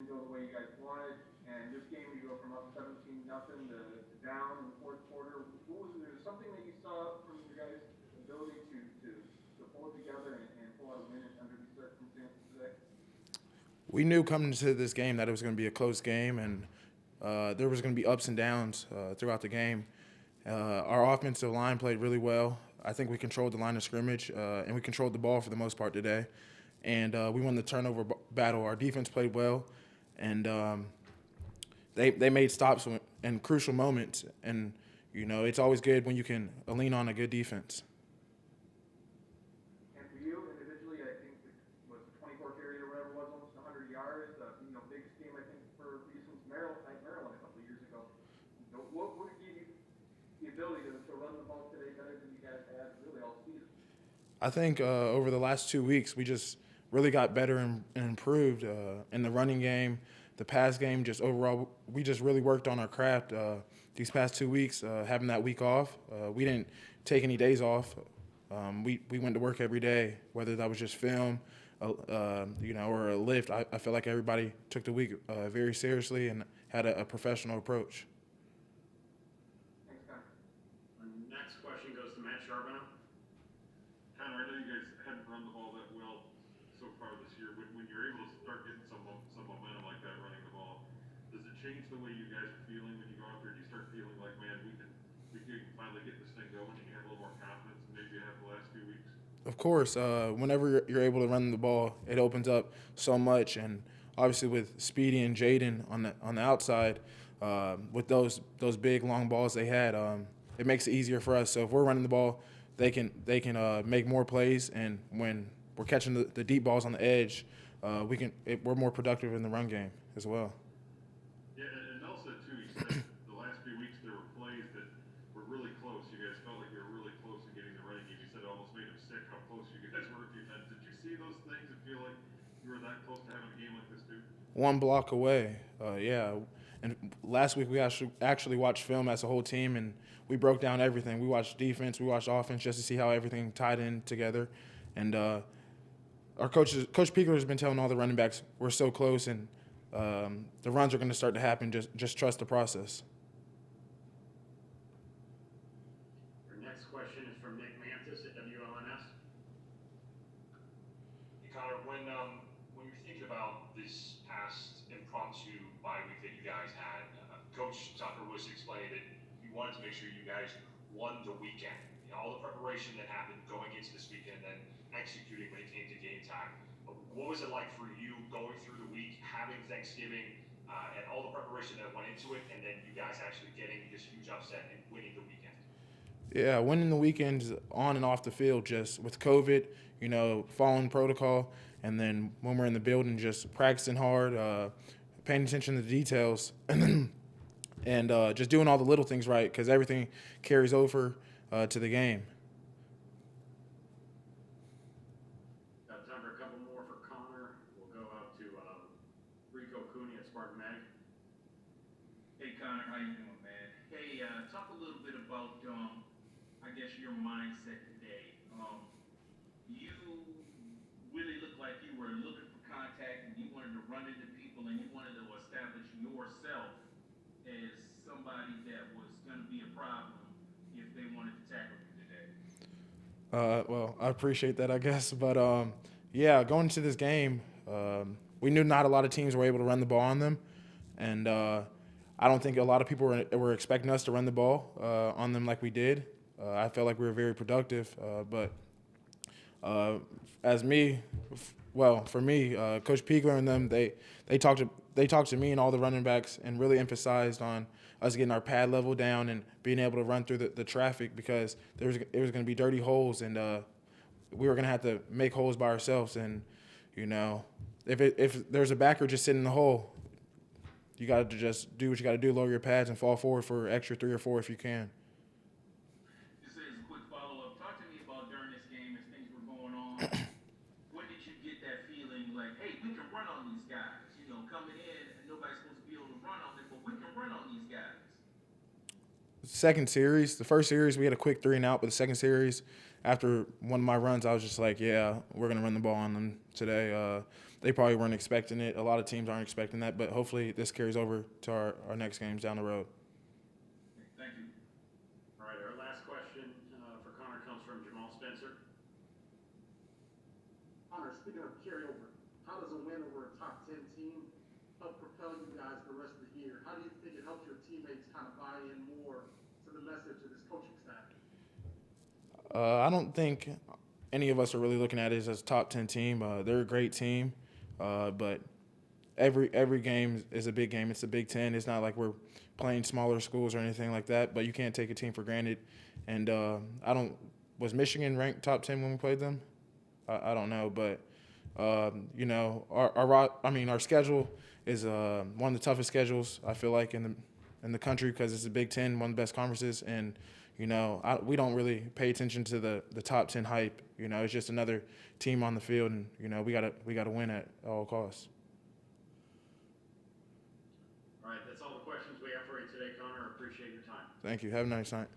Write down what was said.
go the way you guys wanted, and this game you go from up 17-0 to down in the fourth quarter. What was there something that you saw from your guys' ability to pull it together and pull out a win under these circumstances today? We knew coming into this game that it was going to be a close game, and there was going to be ups and downs throughout the game. Our offensive line played really well. I think we controlled the line of scrimmage, and we controlled the ball for the most part today. And we won the turnover battle. Our defense played well, and they made stops in crucial moments. And, it's always good when you can lean on a good defense. And for you individually, I think it was 24 carries or whatever it was, almost 100 yards. Biggest game I think for you since Maryland a couple of years ago. What gave you the ability to run the ball today better than you guys had really all season? I think over the last 2 weeks, we just really got better and improved in the running game, the pass game. Just overall, we just really worked on our craft these past 2 weeks. Having that week off, we didn't take any days off. We went to work every day, whether that was just film, or a lift. I feel like everybody took the week very seriously and had a professional approach. Thanks, Connor. Our next question goes to Matt Charbonneau. Connor, I know you guys hadn't run the ball that well so far this year. When you're able to start getting some momentum like that running the ball, does it change the way you guys are feeling when you go out there? Do you start feeling like, man, we can finally get this thing going, and you have a little more confidence than maybe you have the last few weeks? Of course, whenever you're able to run the ball, it opens up so much, and obviously with Speedy and Jaden on the outside, with those big long balls they had, it makes it easier for us. So if we're running the ball, they can make more plays, and when we're catching the deep balls on the edge, we're more productive in the run game as well. Yeah, and Mel said too. He said the last few weeks there were plays that were really close. You guys felt like you were really close in getting the running game. He said it almost made him sick how close you guys were a few times. Did you see those things and feel like you were that close to having a game like this too? One block away, yeah. And last week we actually watched film as a whole team, and we broke down everything. We watched defense, we watched offense, just to see how everything tied in together. And our Coach Piegler has been telling all the running backs we're so close, and the runs are going to start to happen. Just trust the process. Our next question is from Nick Mantis at WLNS. Hey, Connor, when you're thinking about this past impromptu bye week that you guys had, Coach Tucker was explaining that he wanted to make sure you guys won the weekend. All the preparation that happened going into this weekend, and then executing when it came to game time. What was it like for you going through the week, having Thanksgiving, and all the preparation that went into it, and then you guys actually getting this huge upset and winning the weekend? Yeah, winning the weekends on and off the field, just with COVID, following protocol, and then when we're in the building, just practicing hard, paying attention to the details, and just doing all the little things right, because everything carries over to the game. Got time for a couple more for Connor. We'll go out to Rico Cooney at Spartan Mag. Hey Connor, how you doing, man? Hey, talk a little bit about, I guess your mindset today. You really looked like you were looking for contact, and you wanted to run into people, and you wanted to establish yourself as somebody that was going to be a problem if they wanted to tackle you today. Well, I appreciate that, I guess. But, yeah, going into this game, we knew not a lot of teams were able to run the ball on them. And I don't think a lot of people were expecting us to run the ball on them like we did. I felt like we were very productive. But for me, Coach Piegler and them, they talked to me and all the running backs and really emphasized on us getting our pad level down and being able to run through the traffic, because it was going to be dirty holes, and we were going to have to make holes by ourselves. And if there's a backer just sitting in the hole, you got to just do what you got to do, lower your pads and fall forward for extra 3 or 4 if you can. Just as a quick follow-up, talk to me about during this game as things were going on. When did you get that feeling like, hey, we can run on these guys? Coming in, and nobody's supposed to be able to run on them, but we can run on these guys. The first series, we had a quick 3 and out, but the second series, after one of my runs, I was just like, yeah, we're going to run the ball on them today. they probably weren't expecting it. A lot of teams aren't expecting that, but hopefully this carries over to our next games down the road. Thank you. All right, our last question for Connor comes from Jamal Spencer. Connor, speaking of carryover, how does a win over a top 10 team help propel you guys the rest of the year? How do you think it helps your teammates kind of buy in more to the message of this coaching staff? I don't think any of us are really looking at it as a top 10 team. They're a great team, but every game is a big game. It's the Big Ten. It's not like we're playing smaller schools or anything like that, but you can't take a team for granted. And was Michigan ranked top 10 when we played them? I don't know, but our schedule is one of the toughest schedules I feel like in the country because it's the Big Ten, one of the best conferences, and we don't really pay attention to the top 10 hype. It's just another team on the field, and we gotta win at all costs. All right, that's all the questions we have for you today, Connor. Appreciate your time. Thank you. Have a nice night.